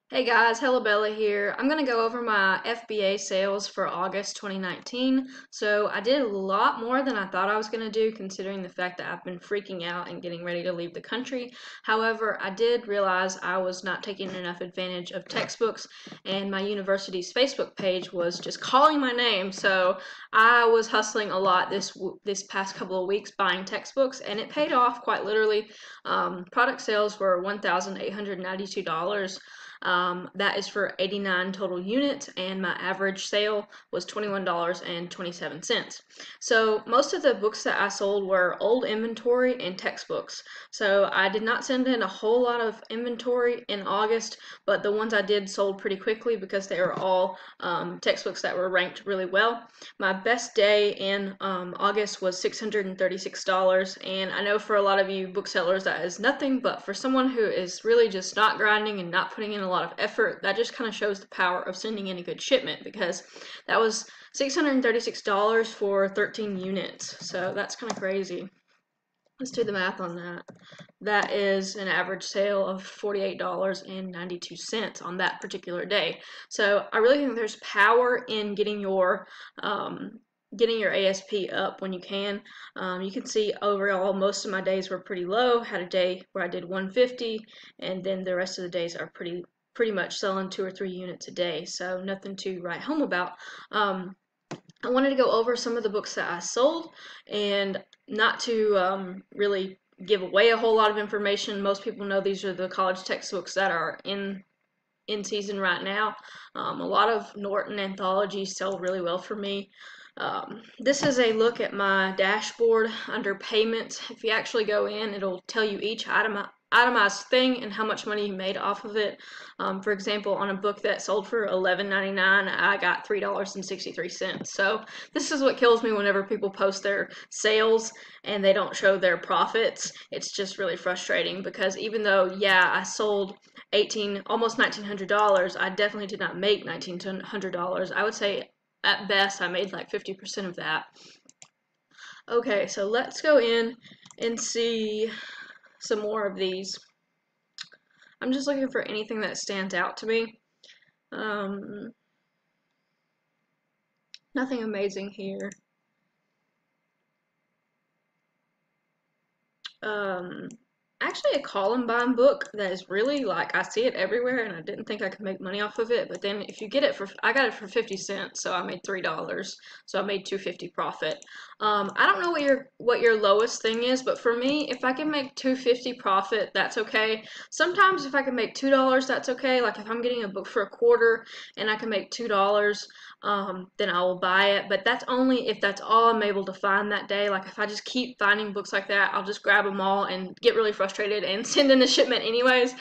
Hey guys, Hello Bella here. I'm going to go over my FBA sales for August 2019. So I did a lot more than I thought I was going to do considering the fact that I've been freaking out and getting ready to leave the country. However, I did realize I was not taking enough advantage of textbooks and my university's Facebook page was just calling my name. So I was hustling a lot this past couple of weeks buying textbooks and it paid off quite literally. Product sales were $1,892. That is for 89 total units, and my average sale was $21.27. So most of the books that I sold were old inventory and textbooks. So I did not send in a whole lot of inventory in August, but the ones I did sold pretty quickly because they were all textbooks that were ranked really well. My best day in August was $636, and I know for a lot of you booksellers that is nothing, but for someone who is really just not grinding and not putting in a lot of effort, that just kind of shows the power of sending in a good shipment because that was $636 for 13 units. So that's kind of crazy. Let's do the math on that. That is an average sale of $48.92 on that particular day. So I really think there's power in getting your ASP up when you can. You can see overall most of my days were pretty low. Had a day where I did 150, and then the rest of the days are pretty much selling 2 or 3 units a day. So nothing to write home about. I wanted to go over some of the books that I sold and not to really give away a whole lot of information. Most people know these are the college textbooks that are in season right now. A lot of Norton anthologies sell really well for me. This is a look at my dashboard under payments. If you actually go in, it'll tell you each itemized thing and how much money you made off of it. For example, on a book that sold for $11.99, I got $3.63. So this is what kills me whenever people post their sales and they don't show their profits. It's just really frustrating because even though, yeah, I sold almost $1,900, I definitely did not make $1,900. I would say at best I made like 50% of that. Okay, so let's go in and see some more of these. I'm just looking for anything that stands out to me. Nothing amazing here. Actually a Columbine book that is really like, I see it everywhere and I didn't think I could make money off of it, but then if you get it I got it for 50 cents, so I made $3, so I made $2.50 profit. I don't know what your lowest thing is, but for me, if I can make $2.50 profit, that's okay. Sometimes if I can make $2, that's okay. Like if I'm getting a book for a quarter and I can make $2, then I will buy it. But that's only if that's all I'm able to find that day. Like if I just keep finding books like that, I'll just grab them all and get really frustrated and send in the shipment anyways,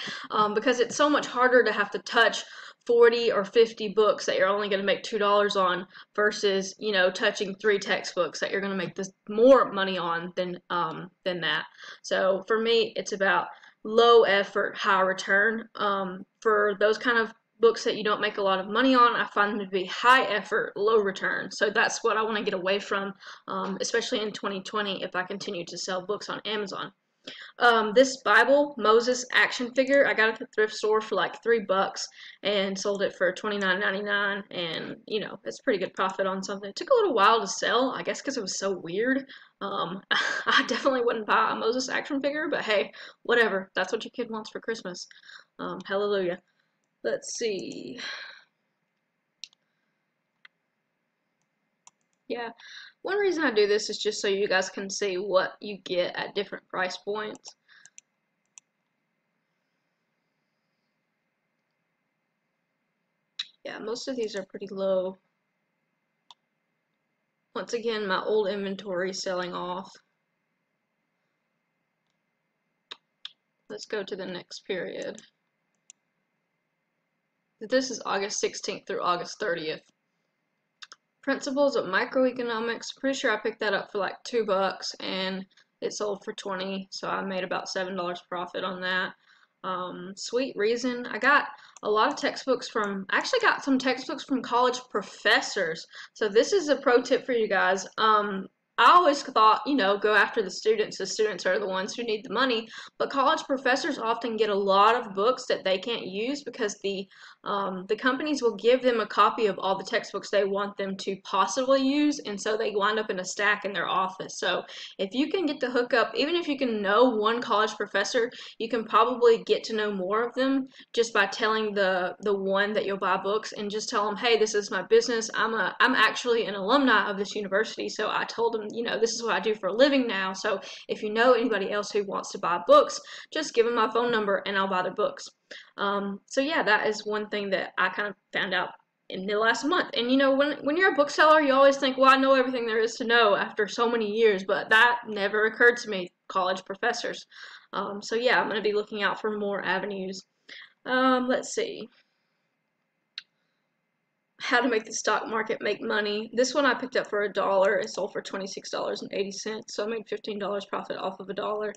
because it's so much harder to have to touch 40 or 50 books that you're only going to make $2 on versus, you know, touching 3 textbooks that you're going to make this more money on than that. So for me, it's about low effort, high return. For those kind of books that you don't make a lot of money on, I find them to be high effort, low return. So that's what I want to get away from, especially in 2020 if I continue to sell books on Amazon. This Bible Moses action figure I got at the thrift store for like $3 and sold it for $29.99, and you know it's pretty good profit on something. It took a little while to sell, I guess because it was so weird. I definitely wouldn't buy a Moses action figure, but hey, whatever. That's what your kid wants for Christmas. Hallelujah. Let's see. Yeah, one reason I do this is just so you guys can see what you get at different price points. Yeah, most of these are pretty low. Once again, my old inventory selling off. Let's go to the next period. This is August 16th through August 30th. Principles of Microeconomics. Pretty sure I picked that up for like $2 and it sold for 20, so I made about $7 profit on that. Sweet Reason. I got a lot of textbooks I actually got some textbooks from college professors. So this is a pro tip for you guys. I always thought, you know, go after the students. The students are the ones who need the money. But college professors often get a lot of books that they can't use because the companies will give them a copy of all the textbooks they want them to possibly use, and so they wind up in a stack in their office. So if you can get the hookup, even if you can know one college professor, you can probably get to know more of them just by telling the one that you'll buy books, and just tell them, hey, this is my business. I'm actually an alumni of this university, so I told them, you know, this is what I do for a living now. So if you know anybody else who wants to buy books, just give them my phone number and I'll buy their books. So yeah, that is one thing that I kind of found out in the last month. And you know, when you're a bookseller, you always think, well, I know everything there is to know after so many years, but that never occurred to me, college professors. So yeah, I'm going to be looking out for more avenues. Let's see. How to make the stock market make money. This one I picked up for $1. It sold for $26.80, so I made $15 profit off of $1.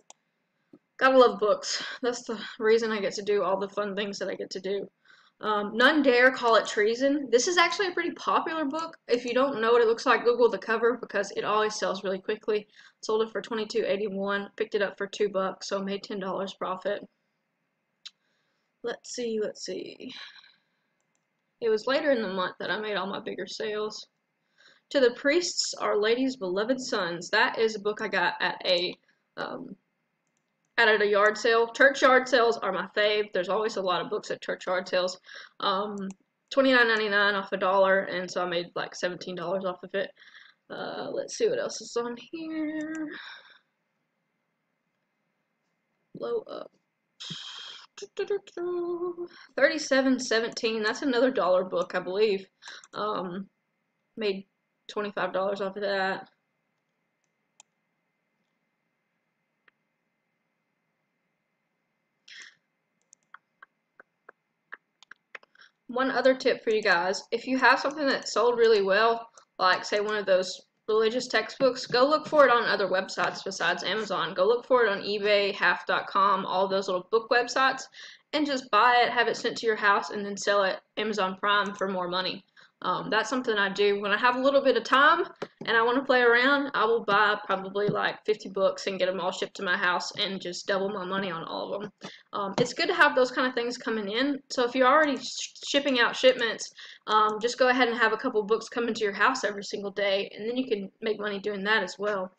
Gotta love books. That's the reason I get to do all the fun things that I get to do. None Dare Call It Treason. This is actually a pretty popular book. If you don't know what it looks like, Google the cover because it always sells really quickly. Sold it for $22.81. Picked it up for $2, so made $10 profit. Let's see. It was later in the month that I made all my bigger sales. To the Priests, Our Lady's Beloved Sons. That is a book I got at a yard sale. Church yard sales are my fave. There's always a lot of books at church yard sales. $29.99 off $1, and so I made like $17 off of it. Let's see what else is on here. Blow up. $37.17. That's another dollar book, I believe. Made $25 off of that. One other tip for you guys, if you have something that sold really well, like say one of those religious textbooks, go look for it on other websites besides Amazon. Go look for it on eBay, half.com, all those little book websites, and just buy it, have it sent to your house, and then sell it Amazon Prime for more money. That's something I do when I have a little bit of time and I want to play around. I will buy probably like 50 books and get them all shipped to my house and just double my money on all of them. It's good to have those kind of things coming in. So if you're already shipping out shipments, just go ahead and have a couple books come into your house every single day, and then you can make money doing that as well.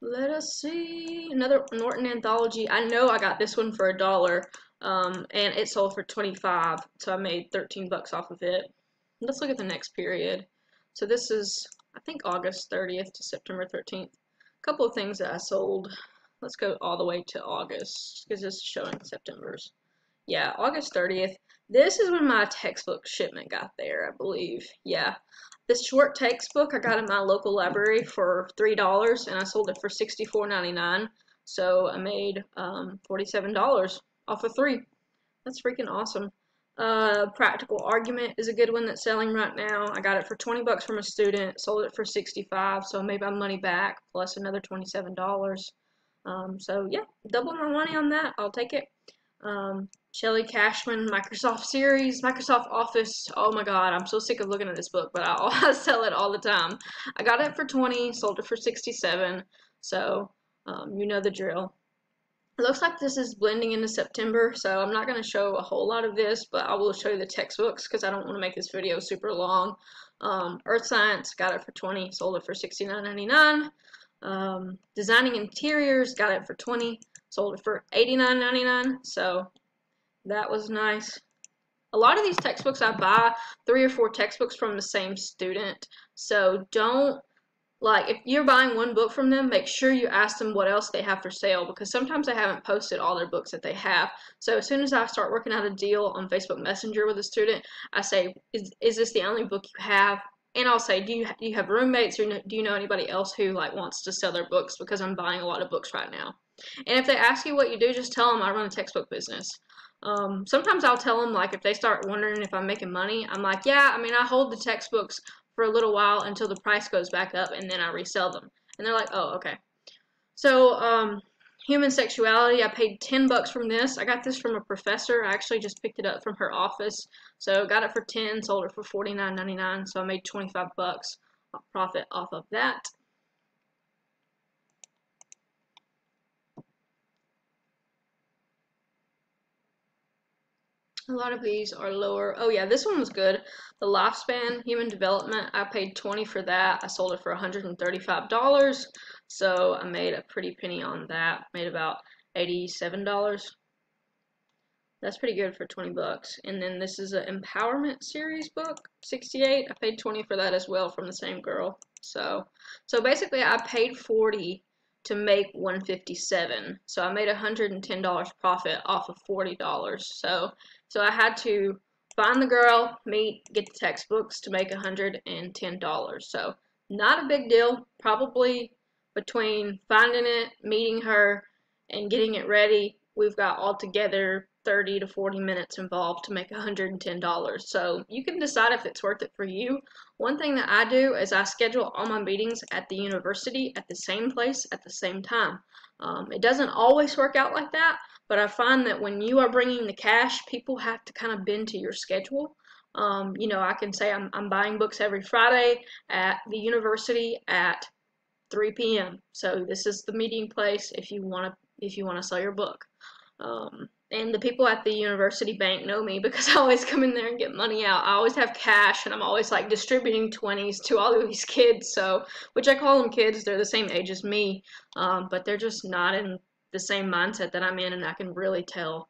Let us see. Another Norton anthology. I know I got this one for $1. And it sold for 25, so I made 13 bucks off of it. Let's look at the next period. So this is, I think, August 30th to September 13th. A couple of things that I sold. Let's go all the way to August, because this is showing September's. Yeah, August 30th. This is when my textbook shipment got there, I believe. Yeah. This short textbook I got in my local library for $3, and I sold it for $64.99. So I made $47 off of 3. That's freaking awesome. Practical Argument is a good one that's selling right now. I got it for 20 bucks from a student, sold it for 65, so I made my money back plus another $27. So yeah, double my money on that. I'll take it. Shelley Cashman, Microsoft Series, Microsoft Office. Oh my god, I'm so sick of looking at this book, but I sell it all the time. I got it for 20, sold it for 67, so you know the drill. It looks like this is blending into September, so I'm not going to show a whole lot of this, but I will show you the textbooks because I don't want to make this video super long. Earth Science, got it for 20, sold it for $69.99. Designing Interiors, got it for 20, sold it for $89.99, so that was nice. A lot of these textbooks I buy 3 or 4 textbooks from the same student, so don't, like, if you're buying one book from them, make sure you ask them what else they have for sale, because sometimes they haven't posted all their books that they have. So as soon as I start working out a deal on Facebook Messenger with a student, I say, is this the only book you have? And I'll say, do you have roommates, or do you know anybody else who like wants to sell their books, because I'm buying a lot of books right now. And if they ask you what you do, just tell them I run a textbook business. Sometimes I'll tell them, like, if they start wondering if I'm making money, I'm like, yeah, I mean, I hold the textbooks for a little while until the price goes back up, and then I resell them. And they're like, oh, okay. So, Human Sexuality, I paid 10 bucks from this. I got this from a professor. I actually just picked it up from her office. So, got it for 10, sold it for $49.99, so I made 25 bucks profit off of that. A lot of these are lower. Oh yeah, this one was good. The Lifespan Human Development, I paid 20 for that. I sold it for $135. So I made a pretty penny on that. Made about $87. That's pretty good for 20 bucks. And then this is an Empowerment Series book, 68. I paid 20 for that as well from the same girl. So basically I paid 40 to make 157. So I made $110 profit off of $40. So I had to find the girl, meet, get the textbooks to make $110. So not a big deal. Probably between finding it, meeting her, and getting it ready, we've got altogether 30 to 40 minutes involved to make $110. So you can decide if it's worth it for you. One thing that I do is I schedule all my meetings at the university at the same place at the same time. It doesn't always work out like that, but I find that when you are bringing the cash, people have to kind of bend to your schedule. I can say I'm buying books every Friday at the university at 3 p.m. So this is the meeting place if you want to sell your book. And the people at the university bank know me because I always come in there and get money out. I always have cash, and I'm always like distributing 20s to all of these kids. So, which I call them kids. They're the same age as me, but they're just not in the same mindset that I'm in, and I can really tell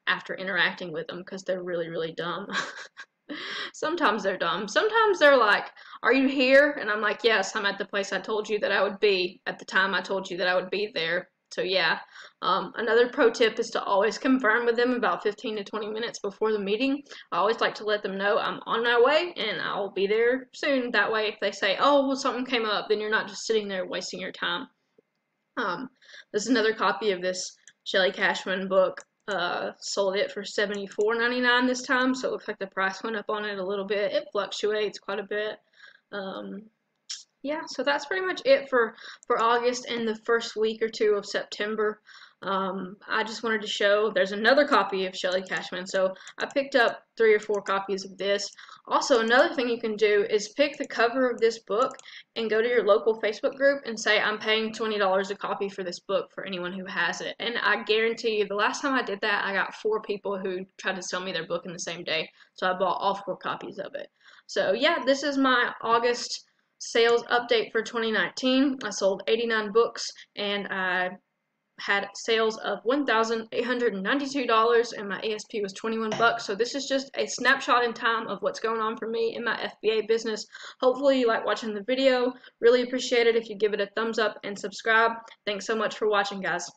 after interacting with them because they're really, really dumb. Sometimes they're dumb. Sometimes they're like, "Are you here?" And I'm like, "Yes, I'm at the place I told you that I would be at the time I told you that I would be there." So yeah, another pro tip is to always confirm with them about 15 to 20 minutes before the meeting. I always like to let them know I'm on my way and I'll be there soon. That way if they say, oh, well, something came up, then you're not just sitting there wasting your time. This is another copy of this Shelley Cashman book. Sold it for $74.99 this time, so it looks like the price went up on it a little bit. It fluctuates quite a bit. Yeah, so that's pretty much it for August and the first week or two of September. I just wanted to show there's another copy of Shelley Cashman, so I picked up 3 or 4 copies of this. Also, another thing you can do is pick the cover of this book and go to your local Facebook group and say, I'm paying $20 a copy for this book for anyone who has it. And I guarantee you, the last time I did that, I got 4 people who tried to sell me their book in the same day, so I bought all 4 copies of it. So yeah, this is my August sales update for 2019. I sold 89 books and I had sales of $1,892 and my ASP was 21 bucks. So this is just a snapshot in time of what's going on for me in my FBA business. Hopefully you like watching the video. Really appreciate it if you give it a thumbs up and subscribe. Thanks so much for watching, guys.